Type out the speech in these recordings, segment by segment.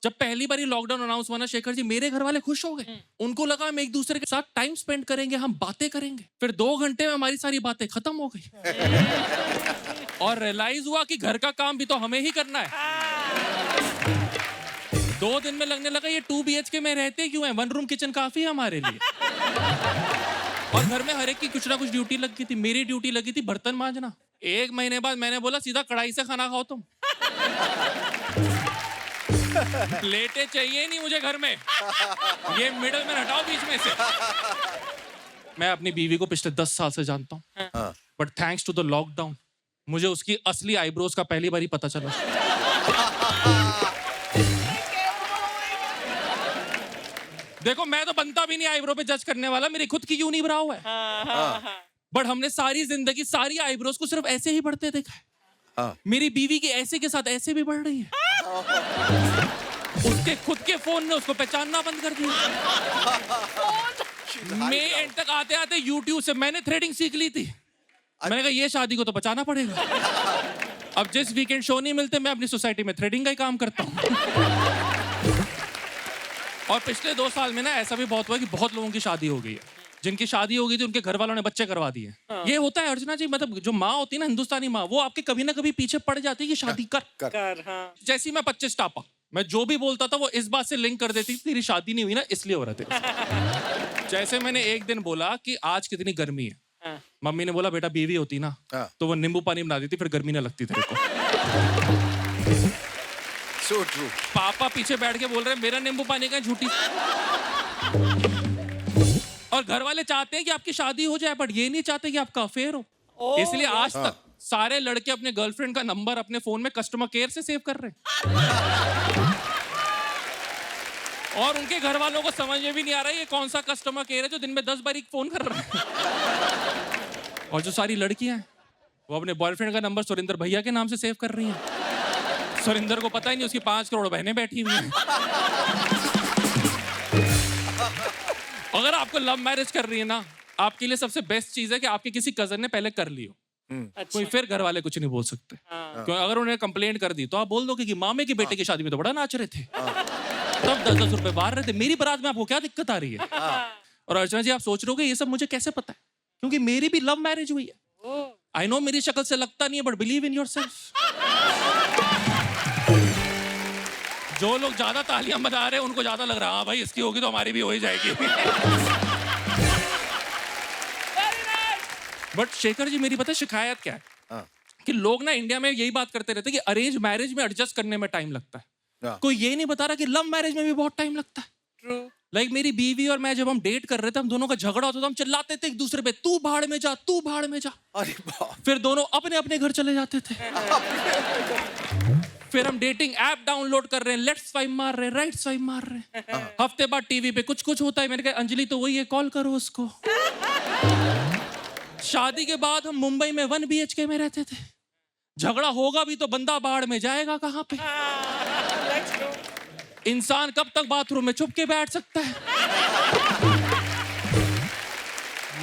जब पहली बार lockdown announce हुआ ना शेखर जी, मेरे घर वाले खुश हो गए। उनको लगा हम एक दूसरे के साथ टाइम स्पेंड करेंगे, हम बातें करेंगे। फिर 2 घंटे में हमारी सारी बातें खत्म हो गई और रियलाइज हुआ कि घर का काम भी तो हमें ही करना है। 2 दिन में लगने लगा ये 2 BHK में रहते क्यों हैं, 1 रूम किचन काफी है हमारे लिए। और घर में हर एक की कुछ ना कुछ ड्यूटी लग गई थी। मेरी ड्यूटी लगी थी बर्तन मांजना। 1 महीने बाद मैंने बोला सीधा कढ़ाई से खाना खाओ तुम। प्लेटें चाहिए नहीं मुझे घर में, ये मिडल मैन हटाओ बीच में से। मैं अपनी बीवी को पिछले 10 साल से जानता हूँ, but thanks to the lockdown मुझे उसकी असली आईब्रोज का पहली बार ही पता चला। देखो मैं तो बनता भी नहीं आईब्रो पे जज करने वाला, मेरी खुद की यूनिब्राउ है। बट हमने सारी जिंदगी सारी आईब्रोज को सिर्फ ऐसे ही बढ़ते देखा है। मेरी बीवी की ऐसे के साथ ऐसे भी बढ़ रही है। उसके खुद के फोन ने उसको पहचानना बंद कर दिया। मैं एंड तक आते आते यूट्यूब से मैंने थ्रेडिंग सीख ली थी। मैंने कहा ये शादी को तो बचाना पड़ेगा। अब जिस वीकेंड शो नहीं मिलते मैं अपनी सोसाइटी में थ्रेडिंग का ही काम करता हूँ। और पिछले 2 साल में ना ऐसा भी बहुत हुआ कि बहुत लोगों की शादी हो गई है। जिनकी शादी हो गई थी उनके घर वालों ने बच्चे करवा दिए। ये होता है अर्चना जी, मतलब जो माँ होती है ना, हिंदुस्तानी माँ, वो आपके कभी ना कभी पीछे पड़ जाती है कि शादी कर। जैसी मैं 25 टापा, मैं जो भी बोलता था वो इस बात से लिंक कर देती थी तेरी शादी नहीं हुई ना इसलिए हो रहा था। जैसे मैंने एक दिन बोला कि आज कितनी गर्मी है, मम्मी ने बोला बेटा बीवी होती ना तो वो नींबू पानी बना देती, फिर गर्मी ना लगती तेरे को। So true. पापा पीछे बैठ के बोल रहे हैं मेरा नींबू पानी का झूठी। और घर वाले चाहते हैं कि आपकी शादी हो जाए, बट ये नहीं चाहते कि आपका अफेयर हो। इसलिए आज तक सारे लड़के अपने गर्लफ्रेंड का नंबर अपने फोन में कस्टमर केयर से सेव कर रहे हैं। और उनके घर वालों को समझ में भी नहीं आ रहा है ये कौन सा कस्टमर केयर है जो दिन में 10 बार फोन कर रहा है। और जो सारी लड़कियां हैं वो अपने बॉयफ्रेंड का नंबर सुरेंद्र भैया के नाम से सेव कर रही हैं। सुरेंद्र को पता ही नहीं उसकी 5 करोड़ बहनें बैठी हुई हैं। अगर आपको लव मैरिज कर रही है ना, आपके लिए सबसे बेस्ट चीज है कि आपके किसी कजन ने पहले कर ली हो। कोई फिर घर वाले कुछ नहीं बोल सकते। क्यों अगर उन्हें कंप्लेंट कर दी तो आप बोल दोगे कि मामे के बेटे की शादी में तो बड़ा नाच रहे थे, तब 10-10 रुपए बाहर रहे थे, मेरी बारात में आपको क्या दिक्कत आ रही है। और अर्चना जी आप सोच रहे हो कि ये सब मुझे कैसे पता है, क्योंकि मेरी भी लव मैरिज हुई है। आई नो मेरी शक्ल से लगता नहीं है, बट बिलीव इन योरसेल्फ। जो लोग ज्यादा तालियां बजा रहे हैं उनको ज्यादा लग रहा है हाँ भाई इसकी होगी तो हमारी भी हो ही जाएगी। बट शेखर जी मेरी पता है शिकायत क्या है, कि लोग ना इंडिया में यही बात करते रहते हैं कि अरेंज मैरिज में एडजस्ट करने में टाइम लगता है। कोई ये नहीं बता रहा कि लव मैरिज में भी बहुत टाइम लगता है। लाइक मेरी बीवी और मैं जब हम डेट कर रहे थे, हम दोनों का झगड़ा होता था, हम चिल्लाते थे एक दूसरे पे तू भाड़ में जा, तू भाड़ में जा। फिर दोनों अपने अपने घर चले जाते थे। फिर हम डेटिंग ऐप डाउनलोड कर रहे हैं, लेफ्ट स्वाइप मार रहे हैं, राइट स्वाइप मार रहे हैं। हफ्ते बाद टीवी पे कुछ कुछ होता है, मैंने कहा अंजलि तो वही है, कॉल करो उसको। शादी के बाद हम मुंबई में 1 BHK में रहते थे। झगड़ा होगा भी तो बंदा बाहर में जाएगा कहां पे। इंसान कब तक बाथरूम में छुप के बैठ सकता है।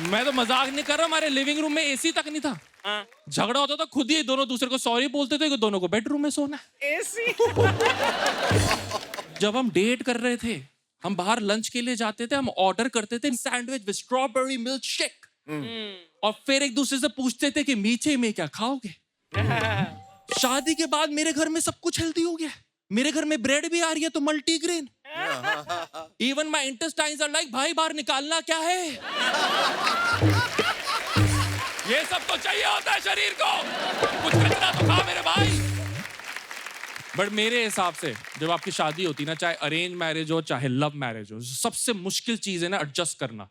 मैं तो मजाक नहीं कर रहा, हमारे लिविंग रूम में एसी तक नहीं था। झगड़ा होता था खुद ही दोनों दूसरे को सॉरी बोलते थे कि दोनों को बेडरूम में सोना है। एसी। जब हम डेट कर रहे थे, हम बाहर लंच के लिए जाते थे, हम ऑर्डर करते थे sandwich with strawberry milk shake, और फिर एक दूसरे से पूछते थे कि मीठे में क्या खाओगे। शादी के बाद मेरे घर में सब कुछ हेल्दी हो गया। मेरे घर में ब्रेड भी आ रही है तो multigrain. Even my intestines are like भाई बाहर निकालना क्या है। ये सब तो चाहिए होता है शरीर को, कुछ कचरा तो खा मेरे भाई। बट मेरे हिसाब से जब आपकी शादी होती ना, चाहे अरेंज मैरिज हो चाहे लव मैरिज हो, सबसे मुश्किल चीज है ना एडजस्ट करना।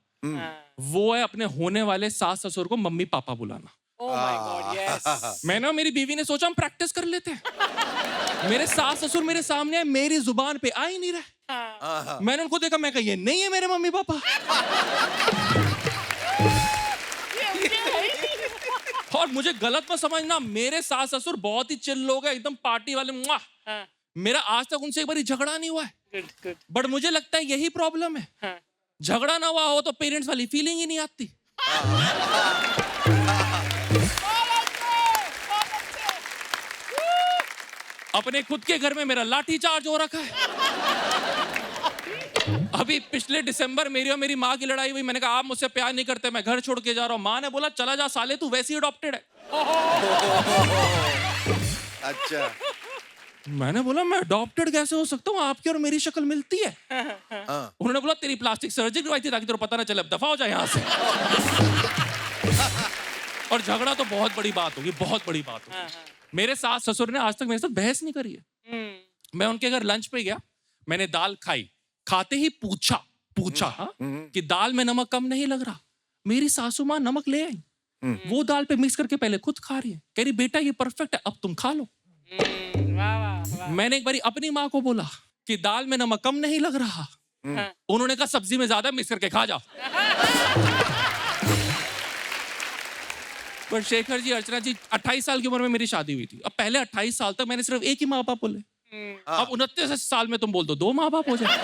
वो है अपने होने वाले सास ससुर को मम्मी पापा बुलाना। Oh my God, yes. मैंने मेरी बीवी ने सोचा हम प्रैक्टिस कर लेते हैं। मेरे सास ससुर मेरे सामने है, मेरी जुबान पे आ ही नहीं रहा। मैंने उनको देखा, मैं कहा ये नहीं है मेरे मम्मी पापा। और मुझे गलत मत समझना, मेरे सास ससुर बहुत ही चिल लोग हैं, एकदम पार्टी वाले। मेरा आज तक उनसे एक बार झगड़ा नहीं हुआ है। बट मुझे लगता है यही प्रॉब्लम है। झगड़ा ना हुआ हो तो पेरेंट्स वाली फीलिंग ही नहीं आती। अपने खुद के घर में मेरा लाठी चार्ज हो रखा है। अभी पिछले दिसंबर मेरी और मेरी माँ की लड़ाई हुई। मैंने कहा आप मुझसे प्यार नहीं करते, मैं घर छोड़ के जा रहा हूँ। माँ ने बोला चला जा साले, तू वैसे ही अडॉप्टेड है। अच्छा। मैंने बोला मैं अडॉप्टेड कैसे हो सकता हूँ, आपकी और मेरी शक्ल मिलती है। हाँ। उन्होंने बोला तेरी प्लास्टिक सर्जरी करवाई थी ताकि तेरे को पता ना चले, अब दफा हो जाए यहाँ से। और झगड़ा तो बहुत बड़ी बात होगी, बहुत बड़ी बात होगी। मेरे सास ससुर ने आज तक मेरे साथ बहस नहीं करी है। मैं उनके घर लंच पे गया, मैंने दाल खाई, खाते ही पूछा हाँ, कि दाल में नमक कम नहीं लग रहा। मेरी सासू माँ नमक ले आई, वो दाल पे मिक्स करके पहले खुद खा रही है, कह रही बेटा ये परफेक्ट है, अब तुम खा लो। मैंने एक बारी अपनी माँ को बोला कि दाल में नमक कम नहीं लग रहा, उन्होंने कहा सब्जी में ज्यादा मिक्स करके खा जाओ। पर शेखर जी, अर्चना जी, 28 साल की उम्र में मेरी शादी हुई थी। अब पहले 28 साल तक मैंने सिर्फ एक ही माँ बाप बोले, अब 29 साल में तुम बोल दो 2 माँ बाप हो जाए।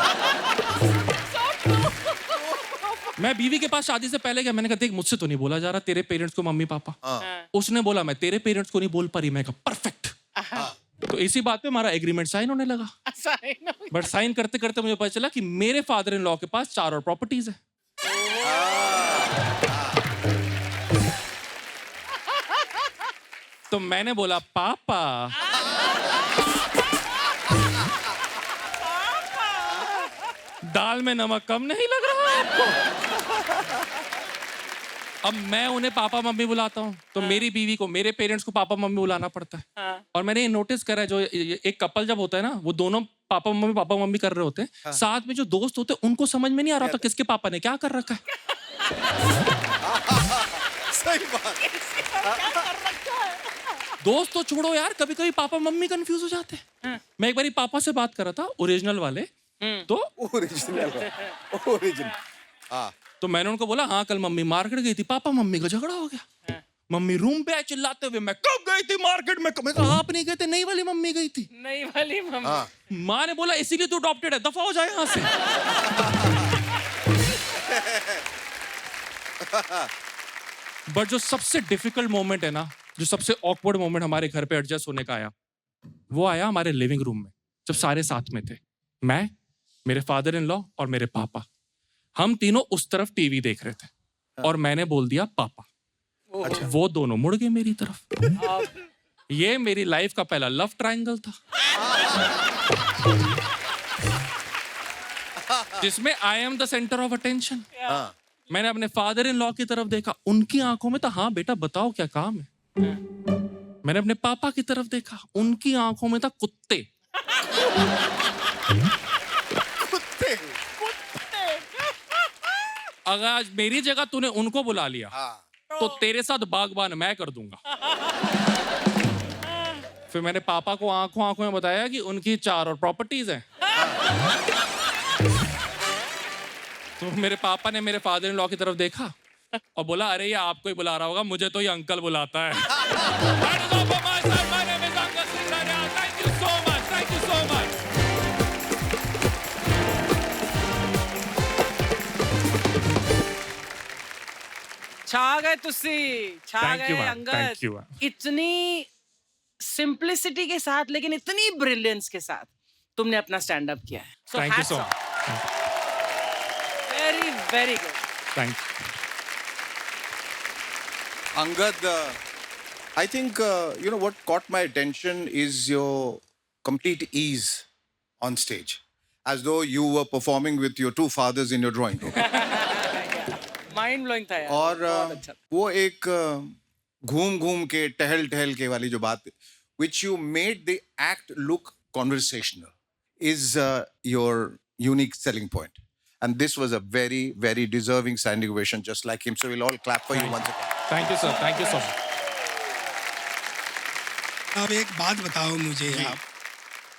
मैं बीवी के पास शादी से पहले गया, मैंने कहा देख मुझसे तो नहीं बोला जा रहा तेरे पेरेंट्स को मम्मी पापा। उसने बोला मैं तेरे पेरेंट्स को नहीं बोल पा रही। मैं कहा परफेक्ट। तो इसी बात पे हमारा एग्रीमेंट साइन होने लगा। बट साइन करते करते मुझे पता चला कि मेरे फादर इन लॉ के पास 4 और प्रॉपर्टीज है। तो मैंने बोला पापा दाल में नमक कम नहीं लग रहा आपको? अब मैं उन्हें पापा मम्मी बुलाता हूँ तो मेरी बीवी को, मेरे पेरेंट्स को पापा मम्मी बुलाना पड़ता है। और मैंने ये नोटिस करा है, जो एक कपल जब होता है ना, वो दोनों पापा मम्मी कर रहे होते हैं, साथ में जो दोस्त होते हैं उनको समझ में नहीं आ रहा होता किसके पापा ने क्या कर रखा है। सही बात। दोस्त तो छोड़ो यार, कभी कभी पापा मम्मी कंफ्यूज हो जाते हैं। मैं एक बारी पापा से बात कर रहा था, ओरिजिनल वाले, तो ओरिजिनल। हाँ। तो मैंने उनको बोला हाँ कल मम्मी मार्केट गई थी, पापा मम्मी का झगड़ा हो गया। मम्मी रूम पे आए चिल्लाते हुए, मैं कब गई थी मार्केट में? मैं कहा आप नहीं गए थे, नई वाली मम्मी गई थी। नई वाली मम्मी। माँ ने बोला इसीलिए तू अडॉप्टेड है, दफा हो जाए यहाँ से। बट जो सबसे डिफिकल्ट मोमेंट है ना, जो सबसे ऑकवर्ड मोमेंट हमारे घर पे एडजस्ट होने का आया, वो आया हमारे लिविंग रूम में, जब सारे साथ में थे। मैं, मेरे फादर इन लॉ और मेरे पापा, हम तीनों उस तरफ टीवी देख रहे थे और मैंने बोल दिया पापा। अच्छा। वो दोनों मुड़ गए मेरी तरफ। ये मेरी लाइफ का पहला लव ट्रायंगल था, जिसमें I am the centre of attention. मैंने अपने फादर इन लॉ की तरफ देखा, उनकी आंखों में तो हाँ बेटा बताओ क्या काम है। मैंने अपने पापा की तरफ देखा, उनकी आंखों में था कुत्ते। कुत्ते। अगर आज मेरी जगह तूने उनको बुला लिया तो तेरे साथ बागबान मैं कर दूंगा। फिर मैंने पापा को आंखों में बताया कि उनकी 4 और प्रॉपर्टीज हैं। तो मेरे पापा ने मेरे फादर इन लॉ की तरफ देखा और बोला अरे ये आपको ही बुला रहा होगा, मुझे तो ये अंकल बुलाता है। छा गए तुसी, छा Thank you, गए ma'am. Angad. Thank you, ma'am. इतनी सिंप्लिसिटी के साथ लेकिन इतनी ब्रिलियंस के साथ तुमने अपना स्टैंड अप किया है। So Thank you hats so off. much. Very, very good. Thank you. Angad, I think what caught my attention is your complete ease on stage, as though you were performing with your 2 fathers in your drawing room. Mind blowing था यार। और बहुत अच्छा। वो एक घूम के टहल के वाली जो बात, which you made the act look conversational, is your unique selling point. And this was a very, very deserving standing ovation, just like him. So we'll all clap for you once again. Thank you, sir. Thank you so much. अब एक बात बताओ मुझे आप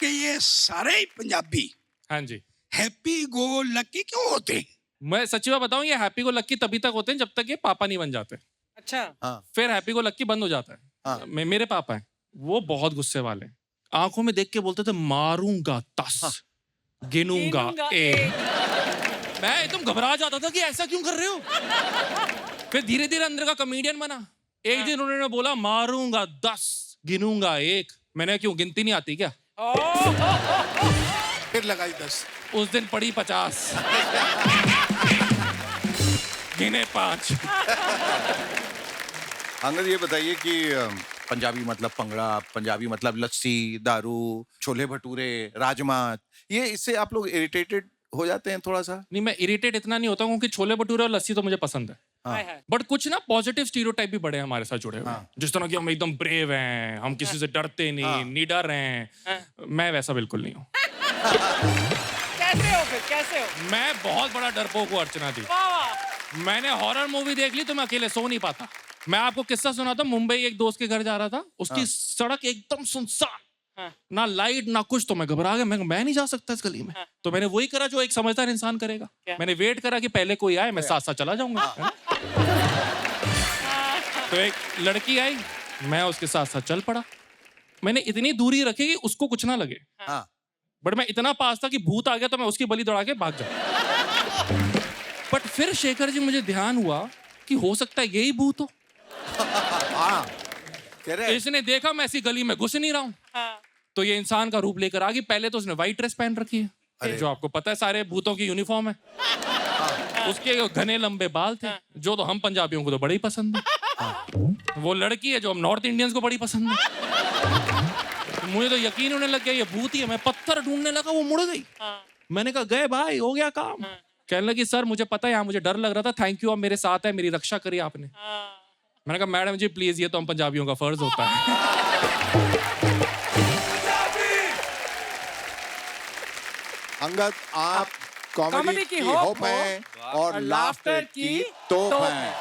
कि ये सारे पंजाबी हाँ जी, हैप्पी गो लकी क्यों होते हैं? मैं सच्ची बात बताऊं, ये हैप्पी को लक्की तभी तक होते हैं जब तक ये पापा नहीं बन जाते। अच्छा। हाँ। फिर हैप्पी को लक्की बंद हो जाता है। हाँ। मेरे पापा हैं, वो बहुत गुस्से वाले हैं। आंखों में देख के बोलते थे मारूंगा 10, गिनूंगा 1। मैं एकदम घबरा जाता था कि ऐसा क्यों कर रहे हो। फिर धीरे धीरे अंदर का कॉमेडियन बना। एक दिन उन्होंने बोला मारूंगा 10, गिनूंगा 1। मैंने क्यों गिनती नहीं आती क्या? फिर लगाई 10। उस दिन पड़ी 50, गिने 5। अंगद ये बताइए कि पंजाबी मतलब पंगड़ा, पंजाबी मतलब लस्सी, दारू, छोले भटूरे, राजमा, ये इससे आप लोग इरिटेटेड हो जाते हैं थोड़ा सा? नहीं, मैं इरिटेट इतना नहीं होता हूँ क्योंकि छोले भटूरे और लस्सी तो मुझे पसंद है। हाय हाय। बट कुछ ना पॉजिटिव स्टीरियोटाइप भी बड़े हैं हमारे साथ जुड़े हुए। हाँ। जिस तरह की हम एकदम ब्रेव हैं, हम किसी से डरते नहीं, निडर हैं। मैं वैसा बिल्कुल नहीं हूँ। कैसे हो फिर, कैसे हो? मैं बहुत बड़ा डरपोक हूँ अर्चना दी। वाह वाह। मैंने हॉरर मूवी देख ली तो मैं अकेले सो नहीं पाता। मैं आपको किस्सा सुनाता हूँ। मुंबई एक दोस्त के घर जा रहा था, उसकी सड़क एकदम सुनसान, हाँ। ना लाइट ना कुछ। तो मैं घबरा गया, मैं नहीं जा सकता इस गली में। तो मैंने वही करा जो एक समझदार इंसान करेगा। क्या? मैंने वेट करा कि पहले कोई आए, मैं साथ साथ चला जाऊंगा, है ना? तो एक लड़की आई, मैं उसके साथ साथ चल पड़ा। मैंने इतनी दूरी रखी कि उसको कुछ ना लगे, हाँ। बट मैं इतना पास था कि भूत आ गया तो मैं उसकी बलि दौड़ा के भाग जाऊं। बट फिर शेखर जी मुझे ध्यान हुआ कि हो सकता है यही भूत हो। हाँ, करेक्ट। इसने देखा मैं ऐसी गली में घुस नहीं रहा हूँ, हाँ। तो ये इंसान का रूप लेकर आ गई। पहले तो उसने व्हाइट ड्रेस पहन रखी है, जो आपको पता है सारे भूतों की यूनिफॉर्म है। उसके घने लंबे बाल थे, जो तो हम पंजाबियों को तो बड़े ही पसंद है। वो लड़की है जो हम नॉर्थ इंडियंस को बड़ी पसंद है। मुझे तो यकीन होने लग गया ये भूत ही है। मैं पत्थर ढूंढने लगा, वो मुड़ गई। मैंने कहा गए भाई, हो गया काम। कहने लगी सर मुझे पता है यहाँ मुझे डर लग रहा था, थैंक यू, आप मेरे साथ है, मेरी रक्षा करी आपने। मैंने कहा मैडम जी प्लीज, ये तो हम पंजाबियों का फर्ज होता है। अंगद, आप कॉमेडी की होप हैं और लाफ्टर की तोप हैं।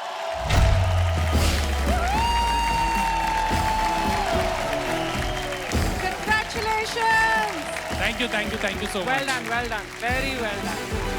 Congratulations! Thank you so Well much. done, very well done.